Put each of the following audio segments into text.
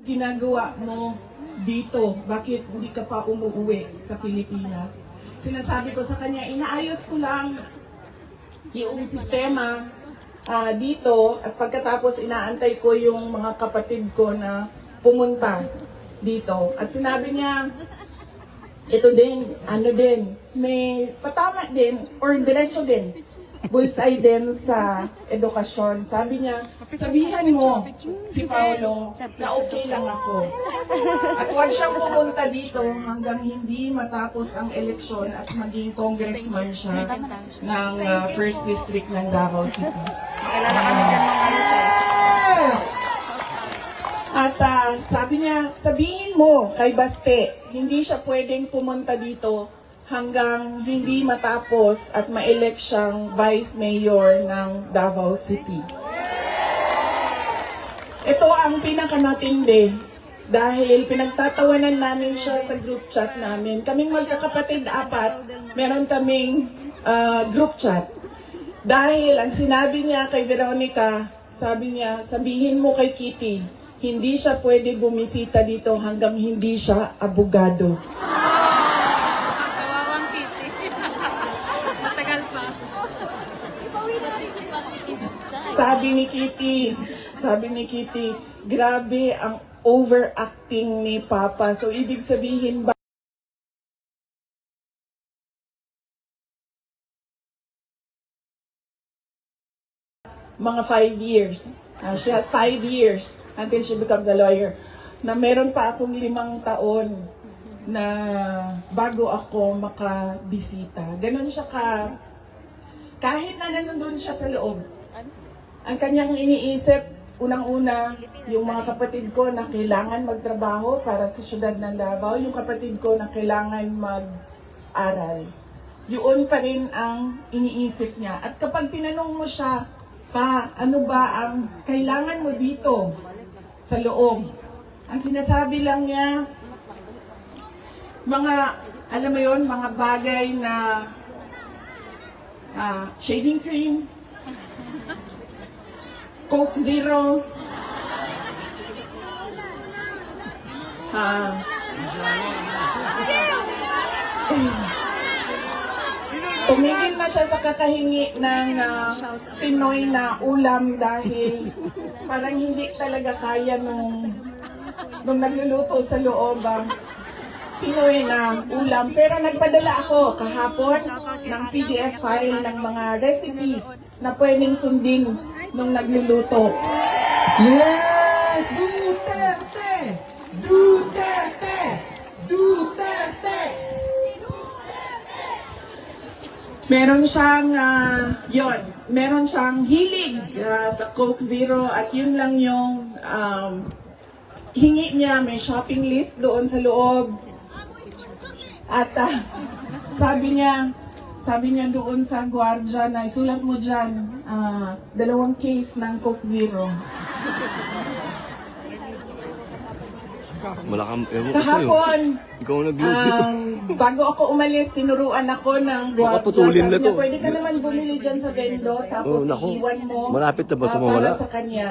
ginagawa mo dito? Bakit hindi ka pa umuwi sa Pilipinas? Sinasabi ko sa kanya, inaayos ko lang yung sistema dito at pagkatapos inaantay ko yung mga kapatid ko na pumunta dito. At sinabi niya, ito din, ano din, may patama din or diretso din. Bullseye din sa edukasyon. Sabi niya, sabihan mo si Paolo na okay lang ako. At huwag siyang pumunta dito hanggang hindi matapos ang eleksyon at maging congressman siya ng First District ng Davao City. Kilala kami dyan mga ayos. At sabi niya, sabihin mo kay Baste, hindi siya pwedeng pumunta dito hanggang hindi matapos at ma-elect siyang Vice Mayor ng Davao City. Ito ang pinakamatindi dahil pinagtatawanan namin siya sa group chat namin. Kaming magkakapatid apat, meron kaming group chat. Dahil ang sinabi niya kay Veronica, sabi niya, sabihin mo kay Kitty, hindi siya pwede bumisita dito hanggang hindi siya abogado. Kawawang Kitty. Matagal pa. Sabi ni Kitty, grabe ang overacting ni Papa. So ibig sabihin ba mga 5 years. She has 5 years until she becomes a lawyer. Na meron pa akong 5 taon na bago ako makabisita. Ganon siya kahit na nandun siya sa loob. Ang kanyang iniisip, unang-una, yung mga kapatid ko na kailangan magtrabaho para sa syudad ng Davao, yung kapatid ko na kailangan mag-aral. Yun pa rin ang iniisip niya. At kapag tinanong mo siya, Pa, ano ba ang kailangan mo dito sa loob? Ang sinasabi lang niya, alam mo yon, mga bagay na shaving cream, Coke Zero, tumigil na siya sa kakahingi ng Pinoy na ulam dahil parang hindi talaga kaya nung nagluluto sa loob ang Pinoy na ulam. Pero nagpadala ako kahapon ng PDF file ng mga recipes na pwedeng sundin nung nagluluto. Yes! Duterte! Duterte! Duterte! Meron siyang, meron siyang hilig sa Coke Zero at yun lang yung hingi niya. May shopping list doon sa loob. At sabi niya doon sa gwardiya na isulat mo dyan, 2 case ng Coke Zero. Malakam, ewan ko sa'yo. Kahapon, Ikaw nagluto. bago ako umalis, tinuruan ako ng Baka gwardiya. putulin na Sabi to. niya, pwede ka naman bumili dyan sa vendo, tapos naku. iwan mo Malapit na ba ito mawala? para sa kanya.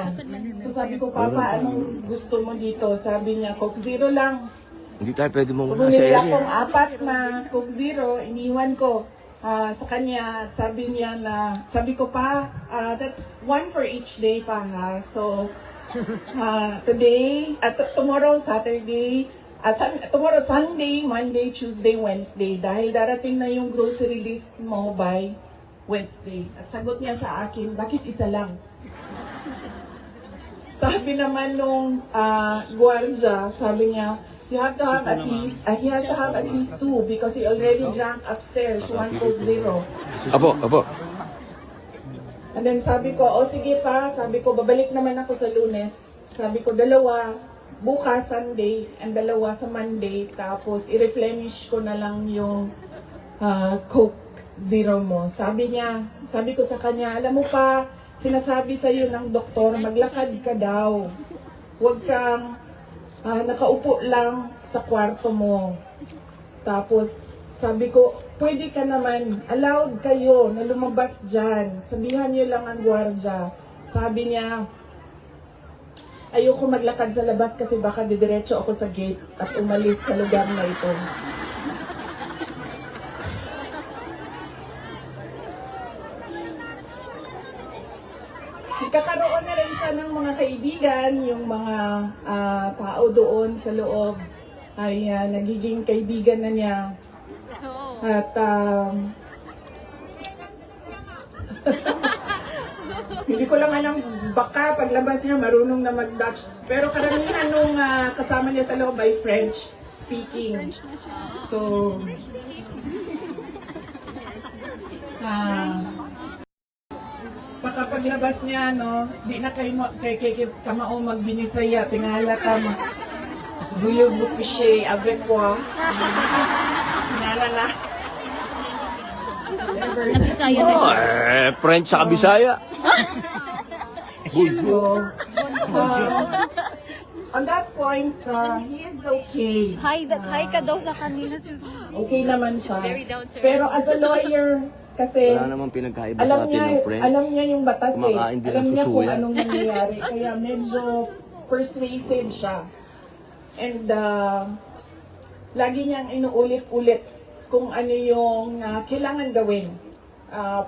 So sabi ko, Papa, anong gusto mo dito? Sabi niya, Coke Zero lang. Hindi tayo pwede So mawala sa bumili area. akong 4 na Coke Zero, iniwan ko sa kanya. Sabi ko pa, that's 1 for each day pa ha. So, today, tomorrow, Saturday, tomorrow, Sunday, Monday, Tuesday, Wednesday. Dahil darating na yung grocery list mo by Wednesday. At sagot niya sa akin, bakit isa lang? Sabi naman nung gwardiya, sabi niya, you have to have at least, he has to have at least 2 because he already drank upstairs 1 Coke Zero. Apo. And then sabi ko, sige pa, sabi ko, babalik naman ako sa Lunes. Sabi ko, 2 bukas Sunday and 2 sa Monday. Tapos i-replenish ko na lang yung Coke Zero mo. Sabi ko sa kanya, alam mo pa, sinasabi sa'yo ng doktor, maglakad ka daw. Huwag kang nakaupo lang sa kwarto mo. Tapos sabi ko, pwede ka naman, allowed kayo na lumabas dyan. Sabihan niyo lang ang gwardiya. Sabi niya, ayoko maglakad sa labas kasi baka didiretso ako sa gate at umalis sa lugar na ito. Nagkakaroon na rin siya ng mga kaibigan, yung mga tao doon sa loob ay nagiging kaibigan na niya. At hindi ko lang alam, baka paglabas niya marunong na mag-Dutch. Pero karamihan nung kasama niya sa loob ay French speaking. So, baka paglabas niya, no, di na kayo kay kamao magbinisaya, tingala ka buyog bukishe, avec quoi. Tingala na. Nabisaya na siya. French sa Bisaya. So, on that point, he is okay. Hi ka daw sa kanila. Okay naman siya. Pero as a lawyer, kasi Wala namang pinagkaiba sa alam atin niya, ng French. alam niya yung batas eh. Kumakain din Alam ng niya kung susuyan. anong nangyayari. Kaya medyo persuasive siya. And lagi niyang inuulit-ulit kung ano yung kailangan gawin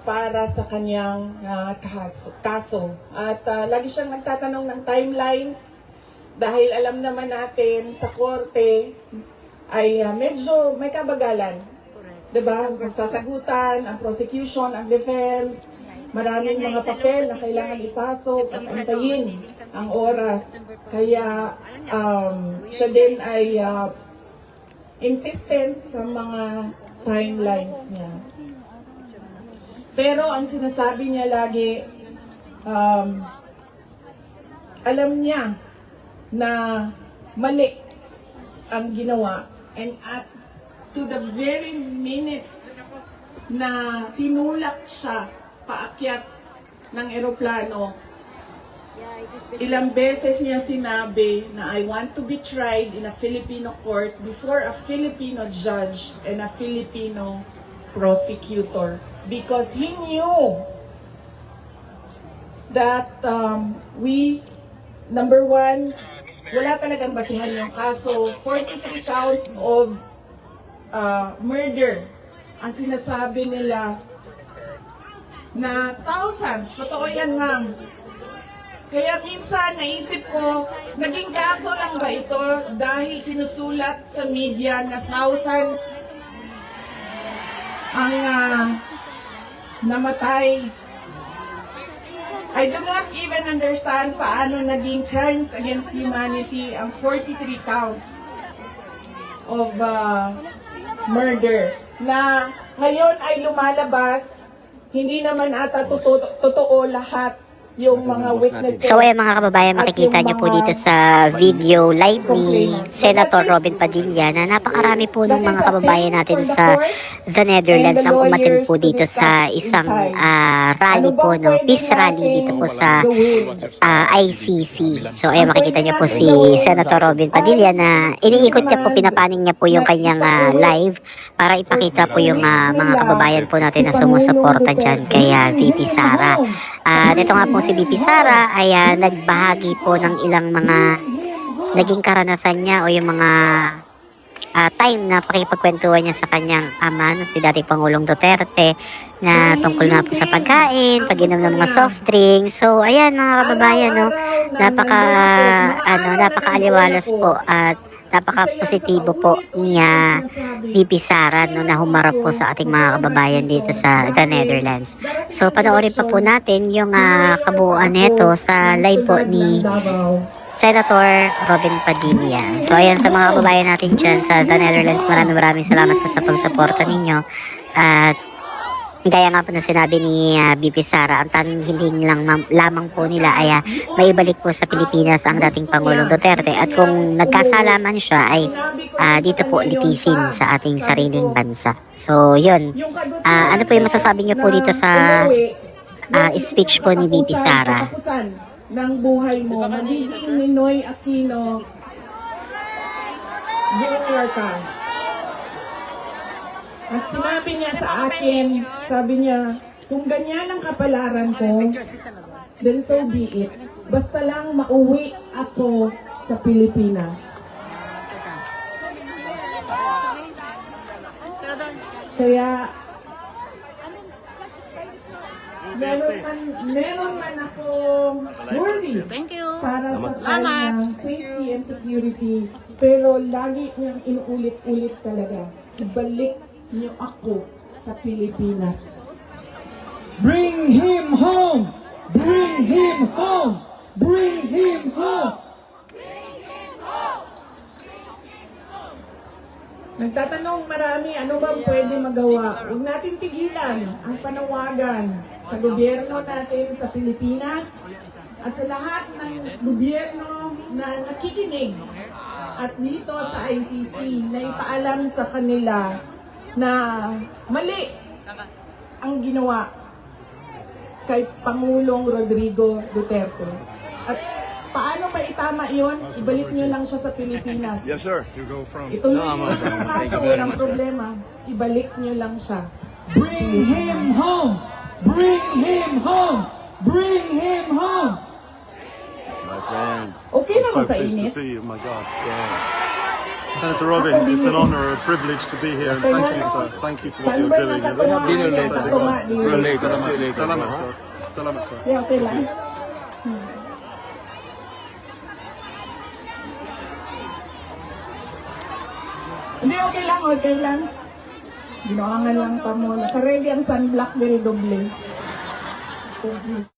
para sa kanyang kaso. At lagi siyang nagtatanong ng timelines dahil alam naman natin sa korte ay medyo may kabagalan. Diba? Magsasagutan, ang prosecution, ang defense, maraming mga papel na kailangan ipasok at antayin ang oras. Kaya siya din ay insistent sa mga timelines niya. Pero ang sinasabi niya lagi, alam niya na mali ang ginawa. And at to the very minute na tinulak siya paakyat ng eroplano, ilang beses niya sinabi na I want to be tried in a Filipino court before a Filipino judge and a Filipino prosecutor because he knew that number one, wala talagang basihan yung kaso. 43 counts of murder ang sinasabi nila na thousands. Totoo yan, ma'am. Kaya minsan naisip ko, naging kaso lang ba ito dahil sinusulat sa media na thousands ang namatay. I do not even understand paano naging crimes against humanity ang 43 counts of murder na ngayon ay lumalabas, hindi naman ata totoo lahat yung mga witnesses. So mga kababayan, makikita nyo po dito sa video live ni Senator Robin Padilla na napakarami po ng mga kababayan natin sa The Netherlands ang umatin po dito sa isang rally po, no? Peace rally dito po sa ICC. So ayan, makikita nyo po si Senator Robin Padilla na iniikot niya po, pinapaning niya po yung kanyang live para ipakita po yung mga kababayan po natin na sumusuporta dyan kay VP Sara. Dito nga po si VP Sara ay nagbahagi po ng ilang mga naging karanasan niya o yung mga time na pakipagkwentuhan niya sa kanyang ama na si dating Pangulong Duterte na tungkol na po sa pagkain, pag-inom ng mga soft drinks. So ayan mga kababayan, no, napaka-aliwalas po at napaka-positibo po niya VP Sara, no, na humarap po sa ating mga kababayan dito sa The Netherlands. So panoorin pa po natin yung kabuuan nito sa live po ni Senator Robin Padilla. So ayan, sa mga kababayan natin dyan sa The Netherlands, maraming salamat po sa pagsuporta ninyo. At gaya nga po na sinabi ni VP Sara, ang tanging hiling lamang po nila ay maibalik po sa Pilipinas ang dating Pangulong Duterte at kung nagkasalaman siya ay dito po litisin sa ating sariling bansa. So yun, ano po yung masasabi niyo po dito sa speech po ni VP Sara? Ng buhay mo, magiging Ninoy Aquino Jr. ka. At sinabi niya sa akin, sabi niya, kung ganyan ang kapalaran ko, then so be it. Basta lang mauwi ako sa Pilipinas. Kaya, meron man akong worry para sa kanyang safety and security. Pero lagi niyang inuulit-ulit talaga. Ibalik niyo ako sa Pilipinas. Bring him home! Bring him home! Bring him home! Nagtatanong marami, ano bang pwede magawa? Huwag natin tigilan ang panawagan sa gobyerno natin sa Pilipinas at sa lahat ng gobyerno na nakikinig at dito sa ICC na ipaalam sa kanila na mali ang ginawa kay Pangulong Rodrigo Duterte. At paano ba itama yon? Ibalik niyo lang siya sa Pilipinas. Yes, sir. Ito yung kaso, walang problema. Ibalik niyo lang siya. Bring him home! Bring him home! Bring him home! My friend. Okay I'm naman so sa pleased to init. see you, my God. Senator Robin, it's an honor, a privilege to be here, and thank you, sir. Thank you for what Saan you're ba doing. nakatuwa? Dinner later. Nakatuwa. Dinner later. Salamat, sir. Salamat, sir. Yeah, okay lang. Hindi, okay lang, okay lang. Ginawangan lang pa mo. Nakaready ang sunblock, very doble.